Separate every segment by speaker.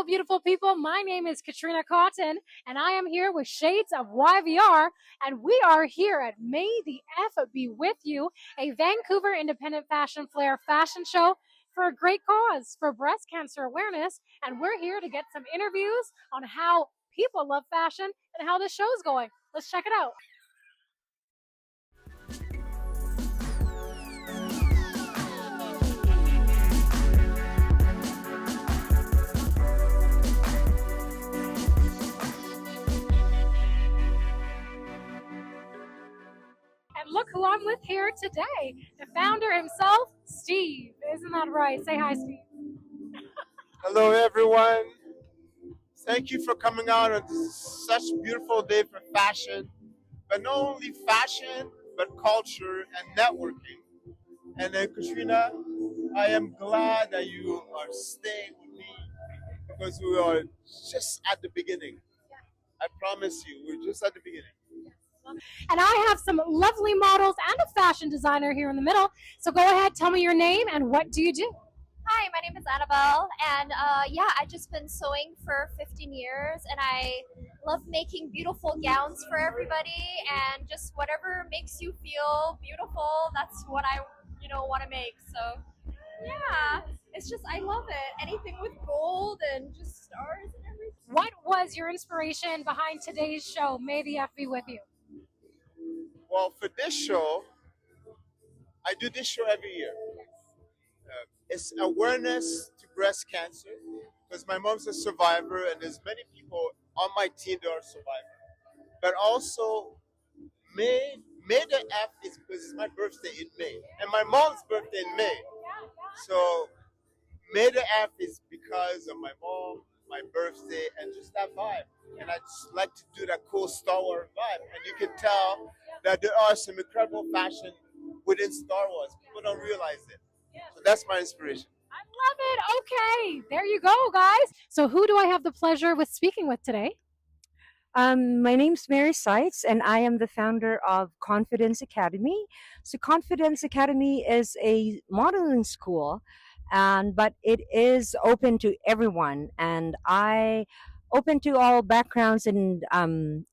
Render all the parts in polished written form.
Speaker 1: Hello, beautiful people. My name is Katrina Cotton, and I am here with Shades of YVR, and we are here at May the F Be With You, a Vancouver Independent Fashion Flair fashion show for a great cause, for breast cancer awareness, and we're here to get some interviews on how people love fashion and how this show's going. Let's check it out. And look who I'm with here today, the founder himself, Steve. Isn't that right? Say hi, Steve.
Speaker 2: Hello, everyone. Thank you for coming out on such a beautiful day for fashion, but not only fashion, but culture and networking. And then, Katrina, I am glad that you are staying with me because we are just at the beginning. I promise you, we're just at the beginning.
Speaker 1: And I have some lovely models and a fashion designer here in the middle. So go ahead, tell me your name and what do you do?
Speaker 3: Hi, my name is Annabelle, and I've just been sewing for 15 years, and I love making beautiful gowns for everybody, and just whatever makes you feel beautiful, that's what I, want to make. So, yeah, it's just, I love it. Anything with gold and just stars and everything.
Speaker 1: What was your inspiration behind today's show, May the F Be With You?
Speaker 2: Well, for this show, I do this show every year. It's awareness to breast cancer because my mom's a survivor and there's many people on my team that are survivors. But also, May the F is because it's my birthday in May and my mom's birthday in May. So May the F is because of my mom, my birthday, and just that vibe. And I just like to do that cool Star Wars vibe. And you can tell that there are some incredible fashion within Star Wars. People don't realize it. So that's my inspiration.
Speaker 1: I love it. Okay, there you go, guys. So who do I have the pleasure with speaking with today?
Speaker 4: My name's Mary Seitz, and I am the founder of Confidence Academy. So, Confidence Academy is a modeling school, but it is open to everyone, and I open to all backgrounds and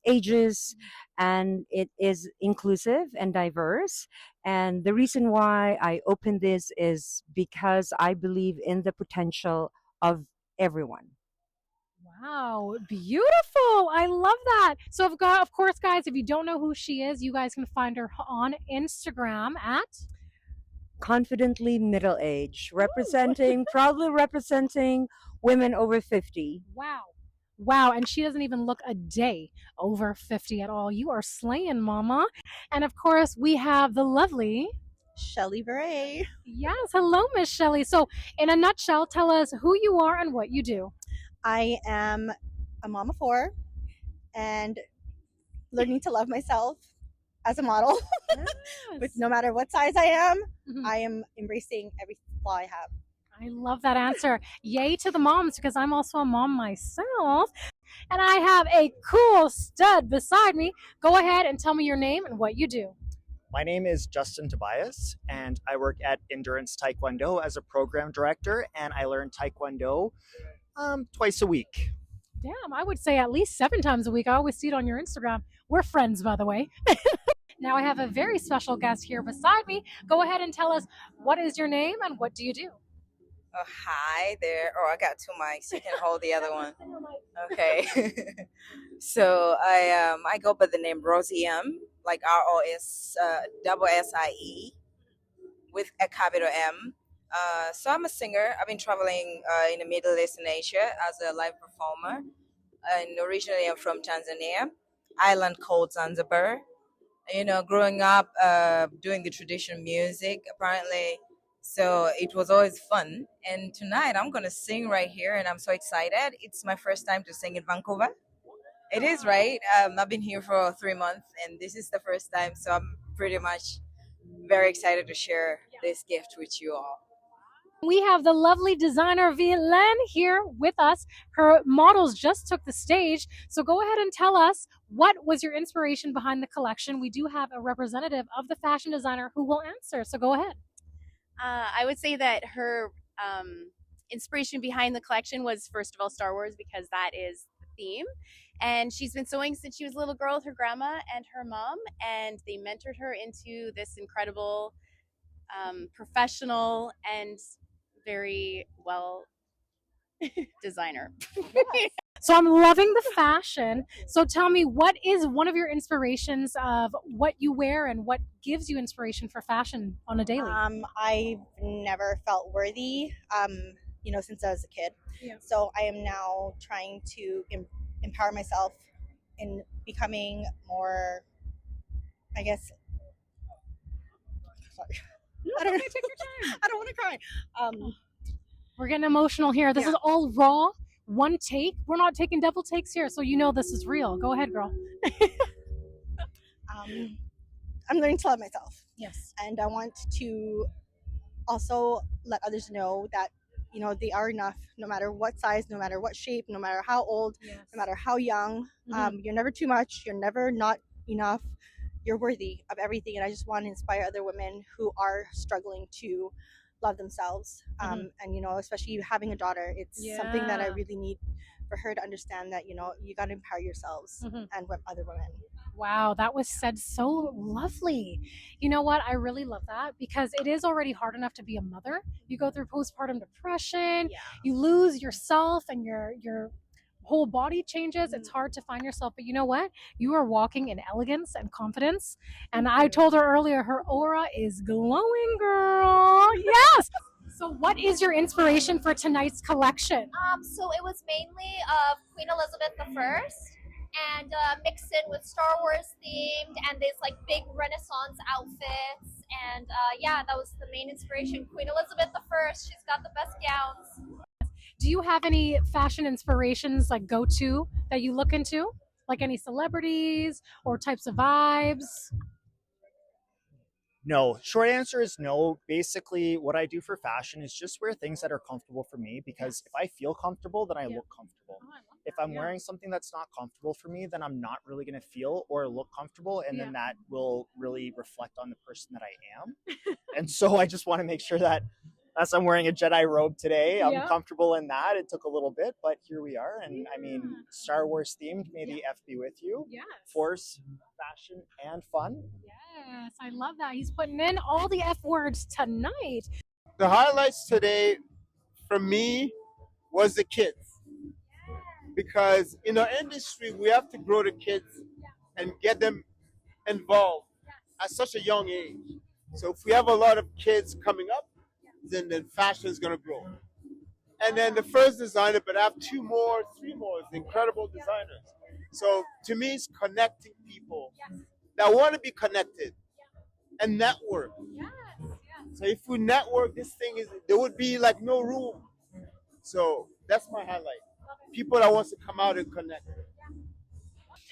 Speaker 4: ages, and it is inclusive and diverse. And the reason why I opened this is because I believe in the potential of everyone.
Speaker 1: Wow, beautiful. I love that. So, of course, guys, if you don't know who she is, you guys can find her on Instagram at
Speaker 4: Confidently middle age, proudly representing women over 50.
Speaker 1: Wow. Wow, and she doesn't even look a day over 50 at all. You are slaying, mama. And of course, we have the lovely
Speaker 5: Shelly Beret.
Speaker 1: Yes, hello, Miss Shelly. So, in a nutshell, tell us who you are and what you do.
Speaker 5: I am a mom of four and learning to love myself as a model.
Speaker 1: Yes.
Speaker 5: With no matter what size I am,
Speaker 1: Mhm.
Speaker 5: I am embracing every flaw I have.
Speaker 1: I love that answer. Yay to the moms because I'm also a mom myself. And I have a cool stud beside me. Go ahead and tell me your name and what you do.
Speaker 6: My name is Justin Tobias, and I work at Endurance Taekwondo as a program director, and I learn Taekwondo twice a week.
Speaker 1: Damn, I would say at least 7 times a week. I always see it on your Instagram. We're friends, by the way. Now I have a very special guest here beside me. Go ahead and tell us what is your name and what do you do?
Speaker 7: Oh, hi there. Oh, I got two mics. You can hold the other one. Okay. So I go by the name Rosie M, like ROSSIE with a capital M. So I'm a singer. I've been traveling in the Middle East and Asia as a live performer. And originally I'm from Tanzania, island called Zanzibar. Growing up doing the traditional music, apparently. So it was always fun. And tonight I'm going to sing right here, and I'm so excited. It's my first time to sing in Vancouver. It is, right? I've been here for 3 months, and this is the first time. So I'm pretty much very excited to share this gift with you all.
Speaker 1: We have the lovely designer Vilaine here with us. Her models just took the stage. So go ahead and tell us, what was your inspiration behind the collection? We do have a representative of the fashion designer who will answer. So go ahead.
Speaker 8: I would say that her inspiration behind the collection was, first of all, Star Wars, because that is the theme. And she's been sewing since she was a little girl with her grandma and her mom, and they mentored her into this incredible, professional, and very well designer.
Speaker 1: So I'm loving the fashion. So tell me, what is one of your inspirations of what you wear and what gives you inspiration for fashion on a daily?
Speaker 5: I've never felt worthy, since I was a kid.
Speaker 1: Yeah.
Speaker 5: So I am now trying to empower myself in becoming more, I guess. Sorry. I don't know.
Speaker 1: Take your time.
Speaker 5: I don't want to cry.
Speaker 1: We're getting emotional here. This
Speaker 5: Yeah.
Speaker 1: is all raw, one take. We're not taking double takes here, so you know this is real. Go ahead, girl.
Speaker 5: I'm learning to love myself,
Speaker 1: Yes.
Speaker 5: and I want to also let others know that they are enough, no matter what size, no matter what shape, no matter how old,
Speaker 1: Yes.
Speaker 5: no matter how young.
Speaker 1: Mhm.
Speaker 5: You're never too much. You're never not enough. You're worthy of everything, and I just want to inspire other women who are struggling to love themselves. And especially having a daughter, it's something that I
Speaker 1: Yeah.
Speaker 5: really need for her to understand that you got to empower yourselves
Speaker 1: Mhm.
Speaker 5: and other women.
Speaker 1: Wow, that was said so lovely. You know what? I really love that because it is already hard enough to be a mother. You go through postpartum depression,
Speaker 5: Yeah.
Speaker 1: you lose yourself and your whole body changes. It's hard to find yourself, but you know what? You are walking in elegance and confidence. And I told her earlier her aura is glowing, girl. Yes. So what is your inspiration for tonight's collection?
Speaker 3: So it was mainly of Queen Elizabeth I, and mixed in with Star Wars themed and these like big Renaissance outfits. And yeah, that was the main inspiration. Queen Elizabeth I, she's got the best gowns.
Speaker 1: Do you have any fashion inspirations like go to that you look into? Like any celebrities or types of vibes?
Speaker 6: No, short answer is no. Basically, what I do for fashion is just wear things that are comfortable for me, because if I feel comfortable, then I
Speaker 1: Yeah.
Speaker 6: look comfortable.
Speaker 1: Oh, I love
Speaker 6: If
Speaker 1: that.
Speaker 6: I'm
Speaker 1: Yeah.
Speaker 6: wearing something that's not comfortable for me, then I'm not really going to feel or look comfortable, and then that will really reflect on the person that I am. And so I just want to make sure that as I'm wearing a Jedi robe today, I'm
Speaker 1: Yeah.
Speaker 6: comfortable in that. It took a little bit, but here we are. And I
Speaker 1: Yeah.
Speaker 6: mean, Star Wars themed, may the F be with you.
Speaker 1: Yes.
Speaker 6: Force, fashion, and fun.
Speaker 1: Yes, I love that. He's putting in all the F words tonight.
Speaker 2: The highlights today for me was the kids, because in our industry we have to grow the kids and get them involved at such a young age. So if we have a lot of kids coming up, then fashion is going to grow. And then the first designer, but I have three more incredible designers. So to me, it's connecting people that want to be connected and network. So if we network, there would be like no room. So that's my highlight. People that wants to come out and connect.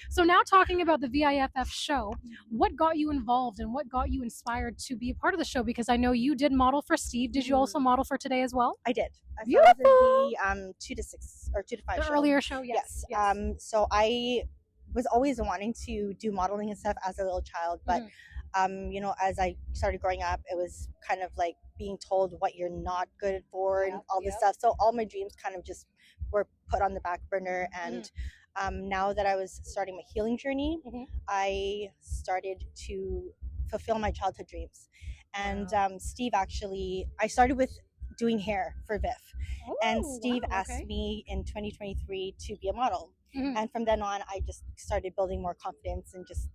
Speaker 1: So now talking about the VIFF show, what got you involved and what got you inspired to be a part of the show? Because I know you did model for Steve. Did you also model for today as well?
Speaker 5: I did. I
Speaker 1: Beautiful.
Speaker 5: was in the 2 to 6 or 2 to 5
Speaker 1: The
Speaker 5: show.
Speaker 1: earlier show, yes.
Speaker 5: So I was always wanting to do modeling and stuff as a little child, but as I started growing up, it was kind of like being told what you're not good for and all this stuff. So all my dreams kind of just were put on the back burner. And now that I was starting my healing journey, I started to fulfill my childhood dreams. And Steve actually, I started with doing hair for VIF. And Steve asked me in 2023 to be a model. And from then on, I just started building more confidence and just,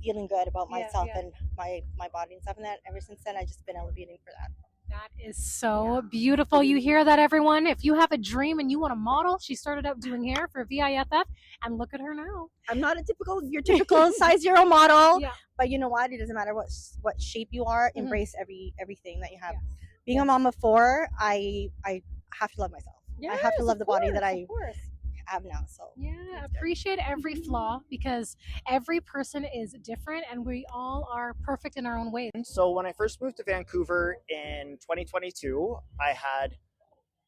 Speaker 5: feeling good about myself and my body and stuff. And that ever since then, I've just been elevating for that.
Speaker 1: That is so beautiful. You hear that, everyone? If you have a dream and you want to model, she started out doing hair for VIFF, and look at her now.
Speaker 5: I'm not your typical size 0 model,
Speaker 1: Yeah.
Speaker 5: but you know what? It doesn't matter what shape you are. Embrace everything that you have.
Speaker 1: Yes.
Speaker 5: Being a mom of 4, I have to love myself. I have to love the body that I have now. So
Speaker 1: yeah, appreciate every flaw because every person is different and we all are perfect in our own ways.
Speaker 6: So when I first moved to Vancouver in 2022, I had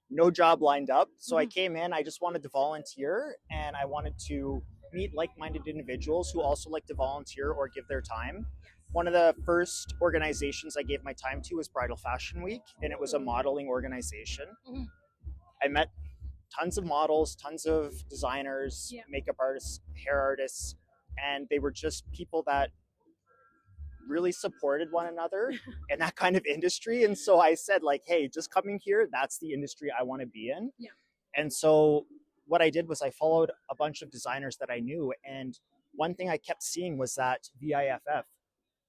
Speaker 6: no job lined up. So I came in, I just wanted to volunteer, and I wanted to meet like-minded individuals who also like to volunteer or give their time. One of the first organizations I gave my time to was Bridal Fashion Week, and it was a modeling organization. I met tons of models, tons of designers,
Speaker 1: Yeah.
Speaker 6: makeup artists, hair artists, and they were just people that really supported one another in that kind of industry. And so I said, like, hey, just coming here, that's the industry I want to be in.
Speaker 1: Yeah.
Speaker 6: And so what I did was I followed a bunch of designers that I knew. And one thing I kept seeing was that VIFF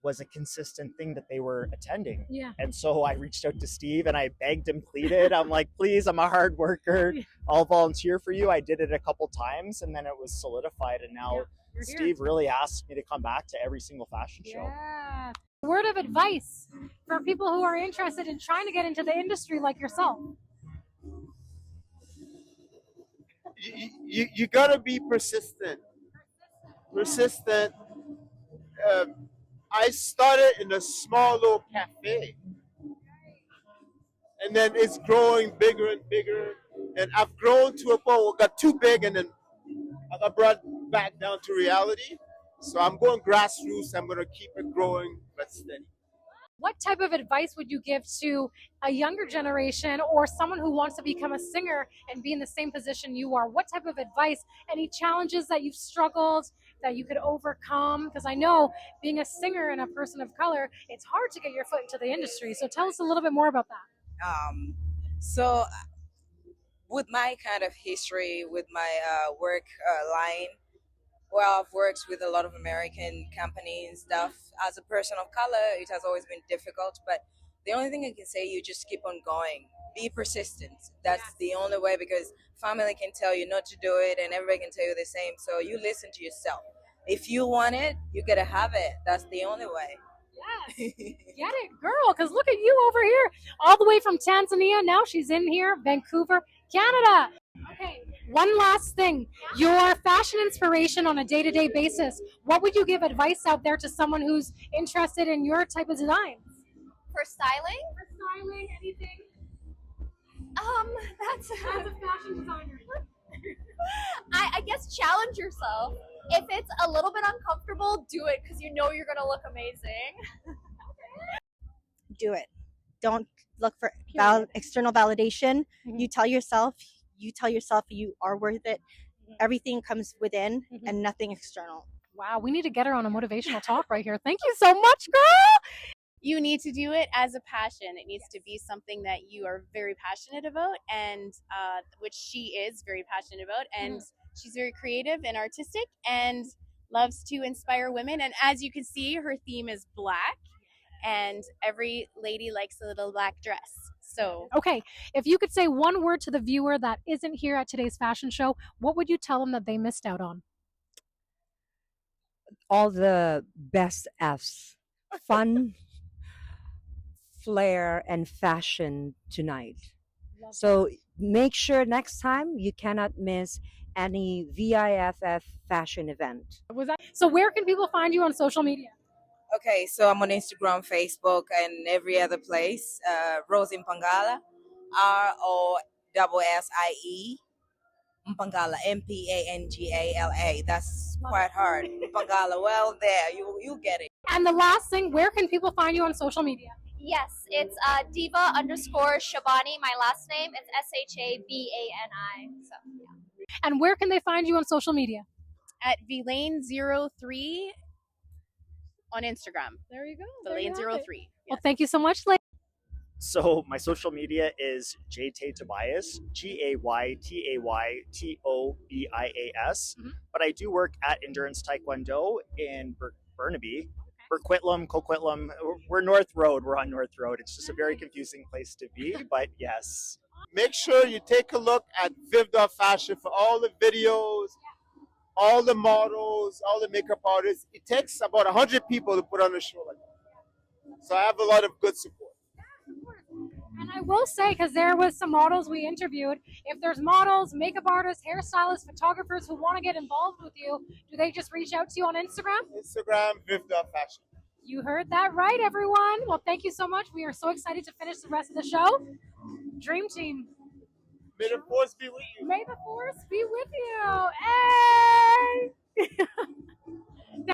Speaker 6: was a consistent thing that they were attending.
Speaker 1: Yeah.
Speaker 6: And so I reached out to Steve and I begged and pleaded. I'm like, please, I'm a hard worker. I'll volunteer for you. I did it a couple times and then it was solidified. And now
Speaker 1: You're here.
Speaker 6: Steve really asked me to come back to every single fashion show.
Speaker 1: Yeah. Word of advice for people who are interested in trying to get into the industry like yourself.
Speaker 2: You gotta be persistent. Persistent. I started in a small little cafe, and then it's growing bigger and bigger. And I've grown to a point where it got too big, and then I got brought back down to reality. So I'm going grassroots. I'm gonna keep it growing, but steady.
Speaker 1: What type of advice would you give to a younger generation or someone who wants to become a singer and be in the same position you are? What type of advice, any challenges that you've struggled that you could overcome? Because I know being a singer and a person of color, it's hard to get your foot into the industry. So tell us a little bit more about that.
Speaker 7: So with my kind of history, with my work line, well, I've worked with a lot of American companies and stuff. As a person of color, it has always been difficult, but the only thing I can say, you just keep on going. Be persistent. That's the only way, because family can tell you not to do it and everybody can tell you the same. So you listen to yourself. If you want it, you gotta have it. That's the only way.
Speaker 1: Yes. Get it, girl, because look at you over here, all the way from Tanzania. Now she's in here, Vancouver, Canada. Okay, one last thing. Your fashion inspiration on a day-to-day basis. What would you give advice out there to someone who's interested in your type of design?
Speaker 3: For styling,
Speaker 1: For styling, anything,
Speaker 3: that's
Speaker 1: as a fashion designer.
Speaker 3: I guess challenge yourself. If it's a little bit uncomfortable, do it because you know you're gonna look amazing.
Speaker 5: Do it. Don't look for
Speaker 1: Period.
Speaker 5: external validation.
Speaker 1: Mhm.
Speaker 5: You tell yourself you are worth it. Everything comes within and nothing external.
Speaker 1: Wow, we need to get her on a motivational talk right here. Thank you so much, girl.
Speaker 8: You need to do it as a passion. It needs to be something that you are very passionate about, and which she is very passionate about. And she's very creative and artistic and loves to inspire women. And as you can see, her theme is black, and every lady likes a little black dress. So,
Speaker 1: Okay, if you could say one word to the viewer that isn't here at today's fashion show, what would you tell them that they missed out on?
Speaker 4: All the best F's. Fun, flair, and fashion tonight. So make sure next time you cannot miss any VIFF fashion event.
Speaker 1: Was that so? Where can people find you on social media?
Speaker 7: Okay, so I'm on Instagram, Facebook, and every other place. Rose Mpangala, ROSSIE Mpangala, MPANGALA. That's quite hard. Mpangala, well, there you get it.
Speaker 1: And the last thing, where can people find you on social media?
Speaker 3: Yes, it's diva_Shabani. My last name. It's SHABANI. So yeah.
Speaker 1: And where can they find you on social media?
Speaker 8: at Vilaine03 on Instagram.
Speaker 1: There you go.
Speaker 8: Vilaine03.
Speaker 1: Well, thank you so much, ladies.
Speaker 6: So my social media is Jaytay Tobias, GAYTAYTOBIAS. But I do work at Endurance Taekwondo in Burnaby. Burquitlam, Coquitlam. We're North Road. We're on North Road. It's just a very confusing place to be, but yes.
Speaker 2: Make sure you take a look at Viv Fashion for all the videos, all the models, all the makeup artists. It takes about 100 people to put on a show like that. So I have a lot of good support.
Speaker 1: And I will say, because there was some models we interviewed, if there's models, makeup artists, hairstylists, photographers who want to get involved with you, do they just reach out to you on Instagram?
Speaker 2: Instagram, Viv Fashion.
Speaker 1: You heard that right, everyone. Well, thank you so much. We are so excited to finish the rest of the show. Dream Team.
Speaker 2: May the force be with you.
Speaker 1: May the force be with you. Hey!